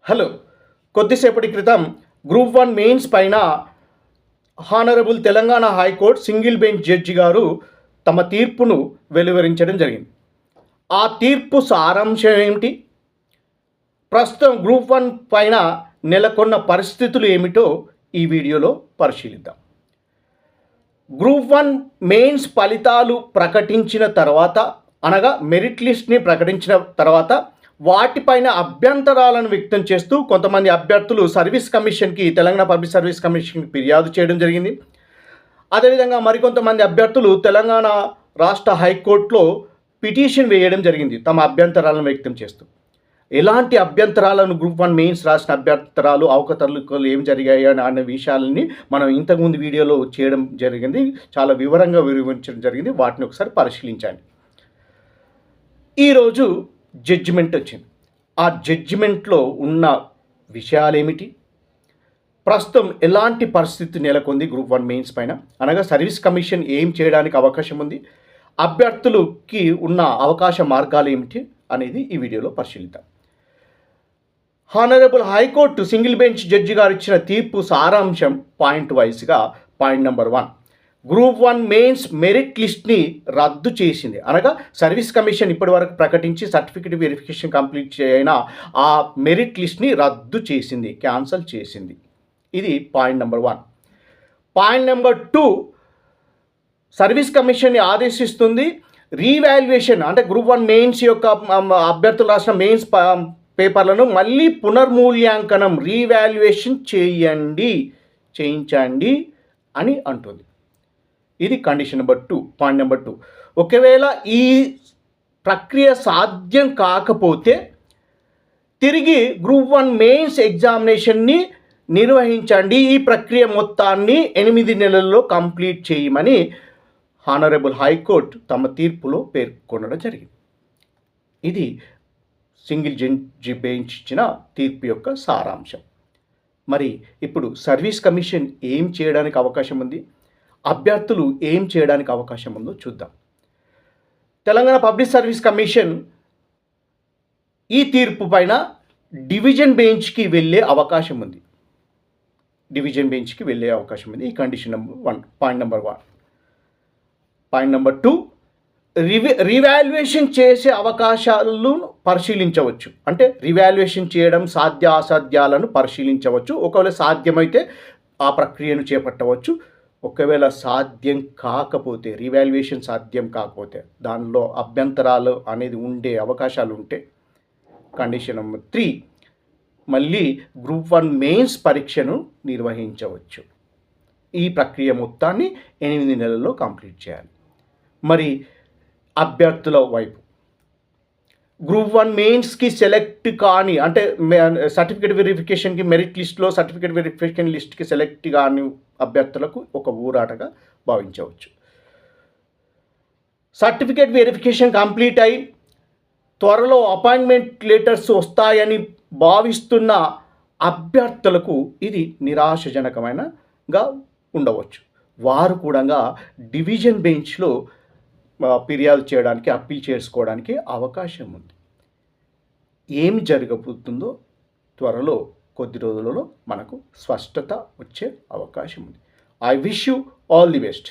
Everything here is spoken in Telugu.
హలో. కొద్దిసేపటి క్రితం గ్రూప్ 1 మెయిన్స్ పైన honourable Telangana high court single bench judge గారు తమ తీర్పును వెలువరించడం జరిగింది. ఆ తీర్పు సారాంశం ఏమిటి, ప్రస్తుతం గ్రూప్ 1 పైన నెలకొన్న పరిస్థితులు ఏమిటో ఈ వీడియోలో పరిశీలిద్దాం. గ్రూప్ 1 మెయిన్స్ ఫలితాలు ప్రకటించిన తర్వాత, అనగా మెరిట్ లిస్ట్ని ప్రకటించిన తర్వాత వాటిపైన అభ్యంతరాలను వ్యక్తం చేస్తూ కొంతమంది అభ్యర్థులు సర్వీస్ కమిషన్కి, తెలంగాణ పబ్లిక్ సర్వీస్ కమిషన్కి ఫిర్యాదు చేయడం జరిగింది. అదేవిధంగా మరికొంతమంది అభ్యర్థులు తెలంగాణ రాష్ట్ర హైకోర్టులో పిటిషన్ వేయడం జరిగింది తమ అభ్యంతరాలను వ్యక్తం చేస్తూ. ఎలాంటి అభ్యంతరాలను గ్రూప్ 1 మెయిన్స్ రాసిన అభ్యంతరాలు, అవకతవకలు ఏం జరిగాయి అనే విషయాలని మనం ఇంతకుముందు వీడియోలో చేయడం జరిగింది, చాలా వివరంగా వివరించడం జరిగింది. వాటిని ఒకసారి పరిశీలించండి. ఈరోజు జడ్జిమెంట్ వచ్చింది. ఆ జడ్జిమెంట్లో ఉన్న విషయాలేమిటి, ప్రస్తుతం ఎలాంటి పరిస్థితి నెలకొంది గ్రూప్ 1 మెయిన్స్ పైన, అనగా సర్వీస్ కమిషన్ ఏం చేయడానికి అవకాశం ఉంది, అభ్యర్థులకి ఉన్న అవకాశ మార్గాలు ఏమిటి అనేది ఈ వీడియోలో పరిశీలిద్దాం. Honourable high court single bench judge గారు ఇచ్చిన తీర్పు సారాంశం పాయింట్ వైజ్గా. Point number 1, group 1 mains merit లిస్ట్ని రద్దు చేసింది. అనగా సర్వీస్ కమిషన్ ఇప్పటివరకు ప్రకటించి సర్టిఫికేట్ వెరిఫికేషన్ కంప్లీట్ చేయన ఆ మెరిట్ లిస్ట్ని రద్దు చేసింది, క్యాన్సల్ చేసింది. ఇది point number 1. Point number 2, service కమిషన్ని ఆదేశిస్తుంది రీవాల్యుయేషన్, అంటే గ్రూప్ 1 మెయిన్స్ యొక్క అభ్యర్థులు రాసిన మెయిన్స్ పేపర్లను మళ్ళీ పునర్మూల్యాంకనం, రీవాల్యుయేషన్ చేయించండి అని అంటుంది. ఇది కండిషన్ నెంబర్ 2, పాయింట్ నెంబర్ 2. ఒకవేళ ఈ ప్రక్రియ సాధ్యం కాకపోతే తిరిగి గ్రూప్ 1 మెయిన్స్ ఎగ్జామినేషన్ని నిర్వహించండి, ఈ ప్రక్రియ మొత్తాన్ని 8 నెలల్లో కంప్లీట్ చేయమని హానరబుల్ హైకోర్టు తమ తీర్పులో పేర్కొనడం జరిగింది. ఇది సింగిల్ జడ్జి బెంచ్ ఇచ్చిన తీర్పు యొక్క సారాంశం. మరి ఇప్పుడు సర్వీస్ కమిషన్ ఏం చేయడానికి అవకాశం ఉంది, అభ్యర్థులు ఏం చేయడానికి అవకాశం ఉందో చూద్దాం. తెలంగాణ పబ్లిక్ సర్వీస్ కమిషన్ ఈ తీర్పు పైన డివిజన్ బెంచ్కి వెళ్ళే అవకాశం ఉంది. డివిజన్ బెంచ్కి వెళ్ళే అవకాశం ఉంది. ఈ condition number 1, point number 1. Point number 2, revaluation చేసే అవకాశాలను పరిశీలించవచ్చు. అంటే రివాల్యుయేషన్ చేయడం సాధ్య అసాధ్యాలను పరిశీలించవచ్చు. ఒకవేళ సాధ్యమైతే ఆ ప్రక్రియను చేపట్టవచ్చు. ఒకవేళ సాధ్యం కాకపోతే, రివాల్యుయేషన్ సాధ్యం కాకపోతే, దానిలో అభ్యంతరాలు అనేది ఉండే అవకాశాలు ఉంటే, కండిషన్ నెంబర్ 3, మళ్ళీ గ్రూప్ 1 మెయిన్స్ పరీక్షను నిర్వహించవచ్చు. ఈ ప్రక్రియ మొత్తాన్ని 8 నెలల్లో కంప్లీట్ చేయాలి. మరి అభ్యర్థుల వైపు గ్రూప్ 1 మెయిన్స్కి సెలెక్ట్ కాని, అంటే సర్టిఫికేట్ వెరిఫికేషన్కి మెరిట్ లిస్ట్లో సర్టిఫికేట్ వెరిఫికేషన్ లిస్ట్కి సెలెక్ట్ కాని అభ్యర్థులకు ఒక ఊరాటగా భావించవచ్చు. సర్టిఫికేట్ వెరిఫికేషన్ కంప్లీట్ అయి త్వరలో అపాయింట్మెంట్ లెటర్స్ వస్తాయని భావిస్తున్న అభ్యర్థులకు ఇది నిరాశజనకమైనగా ఉండవచ్చు. వారు కూడా డివిజన్ బెంచ్లో ఫిర్యాదు చేయడానికి, అప్పీల్ చేసుకోవడానికి అవకాశం ఉంది. ఏమి జరగబోతుందో త్వరలో కొద్ది రోజులలో మనకు స్పష్టత వచ్చే అవకాశం ఉంది. I wish you all the best.